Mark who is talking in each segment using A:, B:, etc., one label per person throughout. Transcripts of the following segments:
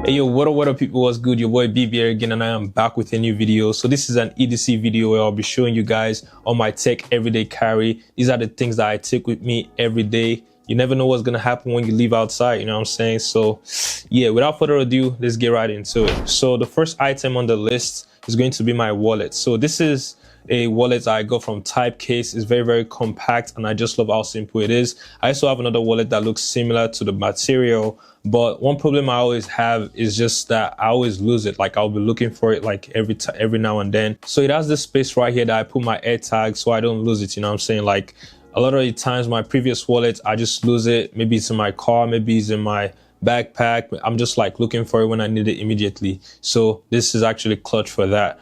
A: Hey yo, what up people, what's good? Your boy BB here again, and I am back with a new video. So this is an EDC video where I'll be showing you guys on my tech everyday carry. These are the things that I take with me every day. You never know what's gonna happen when you leave outside, you know what I'm saying? So yeah, without further ado, let's get right into it. So the first item on the list is going to be my wallet. So this is a wallet I got from Typecase. It's very compact, and I just love how simple it is. I also have another wallet that looks similar to the material, but one problem I always have is just that I always lose it. Like I'll be looking for it like every now and then. So it has this space right here that I put my air tag so I don't lose it, you know what I'm saying? Like a lot of the times my previous wallet, I just lose it. Maybe it's in my car, maybe it's in my backpack. I'm just like looking for it when I need it immediately. So this is actually clutch for that.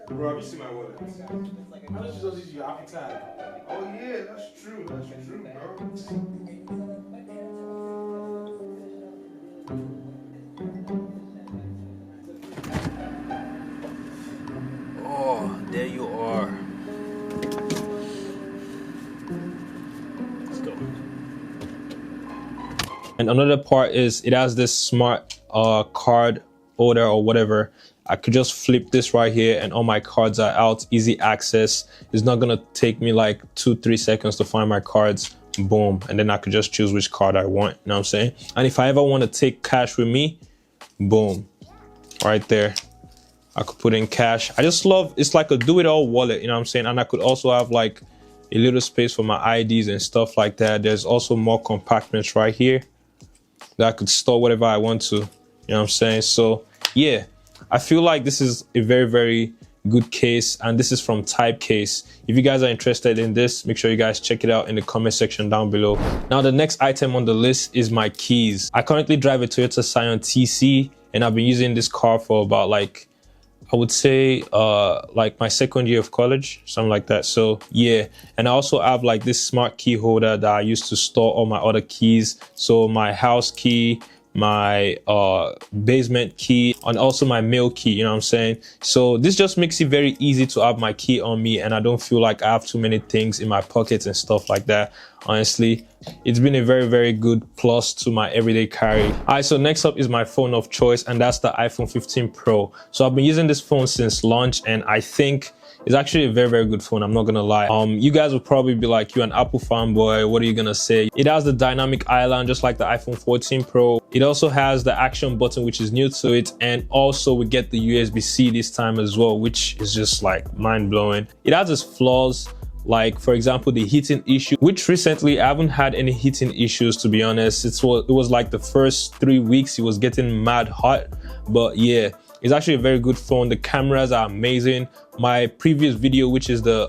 B: Bro, have you seen my wallet? How does you use your Apple tag? Oh yeah, that's true, bro.
A: Oh, there you are. Let's go. And another part is it has this smart card holder or whatever. I could just flip this right here and all my cards are out, easy access. It's not gonna take me like 2-3 seconds to find my cards. Boom. And then I could just choose which card I want, you know what I'm saying? And if I ever want to take cash with me, boom, right there, I could put in cash. I just love, it's like a do-it-all wallet, you know what I'm saying? And I could also have like a little space for my IDs and stuff like that. There's also more compartments right here that I could store whatever I want to, you know what I'm saying? So yeah, I feel like this is a very good case, and this is from Typecase. If you guys are interested in this, make sure you guys check it out in the comment section down below. Now the next item on the list is my keys. I currently drive a Toyota Scion TC, and I've been using this car for about like, I would say like my second year of college, something like that. So yeah, and I also have like this smart key holder that I use to store all my other keys. So my house key, my basement key, and also my mail key, you know what I'm saying? So this just makes it very easy to have my key on me, and I don't feel like I have too many things in my pockets and stuff like that. Honestly, it's been a very good plus to my everyday carry. All right, so next up is my phone of choice, and that's the iPhone 15 Pro. So I've been using this phone since launch, and I think it's actually a very good phone, I'm not gonna lie. You guys will probably be like, you're an Apple fanboy, what are you gonna say? It has the dynamic island just like the iPhone 14 Pro. It also has the action button, which is new to it, and also we get the USB-C this time as well, which is just like mind-blowing. It has its flaws, like for example the heating issue, which recently I haven't had any heating issues, to be honest. It was like the first 3 weeks it was getting mad hot, but yeah, it's actually a very good phone. The cameras are amazing. My previous video, which is the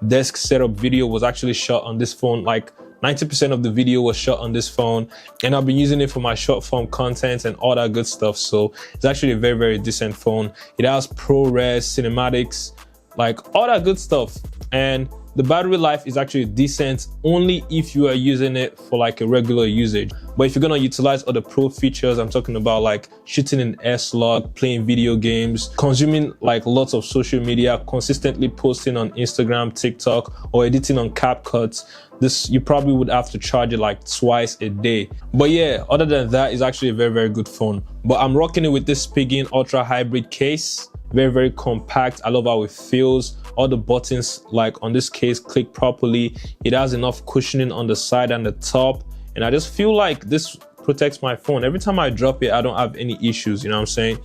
A: desk setup video, was actually shot on this phone. Like 90% of the video was shot on this phone, and I've been using it for my short form content and all that good stuff. So it's actually a very decent phone. It has ProRes, cinematics, like all that good stuff. And the battery life is actually decent only if you are using it for like a regular usage. But if you're gonna utilize other pro features, I'm talking about like shooting in S-Log, playing video games, consuming like lots of social media, consistently posting on Instagram, TikTok, or editing on CapCut, this you probably would have to charge it like twice a day. But yeah, other than that, it's actually a very good phone. But I'm rocking it with this Spigen Ultra Hybrid case. Very compact. I love how it feels. All the buttons like on this case click properly. It has enough cushioning on the side and the top, and I just feel like this protects my phone. Every time I drop it, I don't have any issues, you know what I'm saying?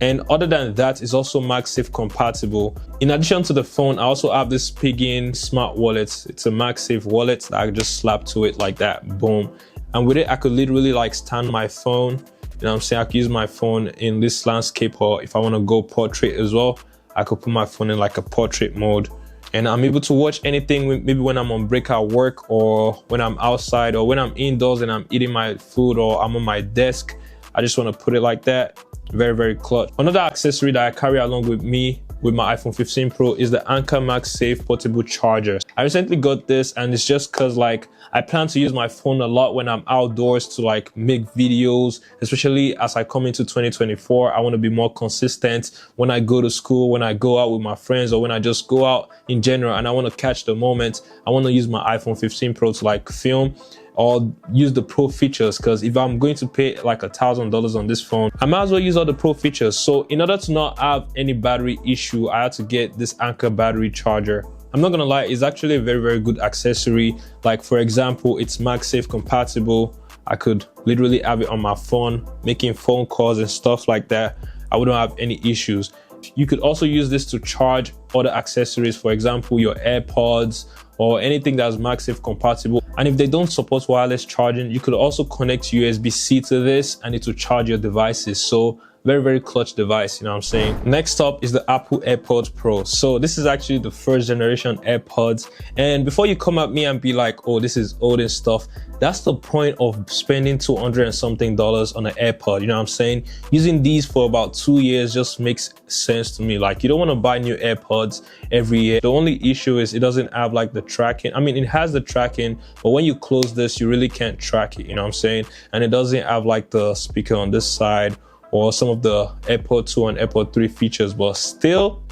A: And other than that, it's also MagSafe compatible. In addition to the phone, I also have this Spigen smart wallet. It's a MagSafe wallet that I just slap to it like that, boom. And with it, I could literally like stand my phone. You know what I'm saying? I could use my phone in this landscape, or if I want to go portrait as well, I could put my phone in like a portrait mode. And I'm able to watch anything, maybe when I'm on break at work, or when I'm outside, or when I'm indoors and I'm eating my food, or I'm on my desk. I just want to put it like that. Very clutch. Another accessory that I carry along with me with my iPhone 15 Pro is the Anker MagSafe portable charger. I recently got this, and it's just cause like I plan to use my phone a lot when I'm outdoors to like make videos, especially as I come into 2024. I want to be more consistent when I go to school, when I go out with my friends, or when I just go out in general and I want to catch the moment. I want to use my iPhone 15 Pro to like film. or use the pro features, because if I'm going to pay like $1,000 on this phone, I might as well use all the pro features. So in order to not have any battery issue, I had to get this Anker battery charger. I'm not gonna lie, it's actually a very, very good accessory. Like for example, it's MagSafe compatible. I could literally have it on my phone, making phone calls and stuff like that. I wouldn't have any issues. You could also use this to charge other accessories, for example, your AirPods or anything that's MagSafe compatible. And if they don't support wireless charging, you could also connect USB-C to this and it will charge your devices. So very, very clutch device, you know what I'm saying? Next up is the Apple AirPods Pro. So this is actually the first generation AirPods. And before you come at me and be like, oh, this is old and stuff, that's the point of spending $200 and something on an AirPod, you know what I'm saying? Using these for about 2 years just makes sense to me. Like, you don't want to buy new AirPods every year. The only issue is it doesn't have like the tracking. I mean, it has the tracking, but when you close this, you really can't track it, you know what I'm saying? And it doesn't have like the speaker on this side or some of the AirPod 2 and AirPod 3 features, but still,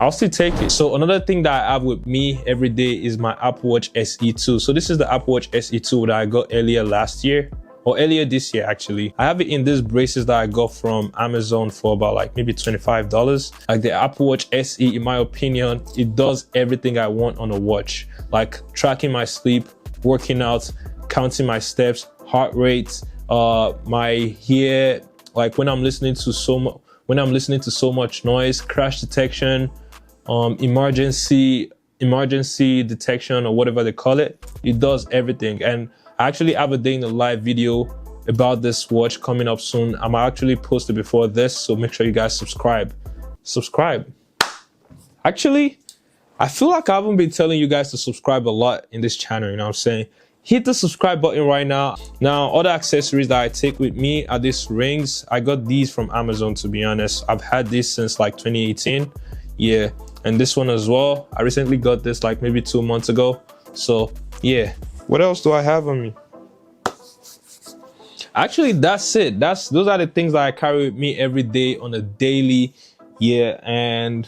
A: I'll still take it. So another thing that I have with me every day is my Apple Watch SE 2. So this is the Apple Watch SE 2 that I got earlier last year, or earlier this year actually. I have it in these braces that I got from Amazon for about like maybe $25. Like the Apple Watch SE, in my opinion, it does everything I want on a watch. Like tracking my sleep, working out, counting my steps, heart rate, my hair, like when I'm listening to so much noise, crash detection, emergency detection, or whatever they call it. It does everything. And I actually have a day in the live video about this watch coming up soon. I'm actually post it before this, so make sure you guys subscribe. Actually, I feel like I haven't been telling you guys to subscribe a lot in this channel, you know what I'm saying? Hit the subscribe button right now. Now, other accessories that I take with me are these rings. I got these from Amazon, to be honest. I've had this since like 2018. Yeah, and this one as well. I recently got this like maybe 2 months ago. So yeah, what else do I have on me? Actually, that's it. Those are the things that I carry with me every day on a daily. Yeah, and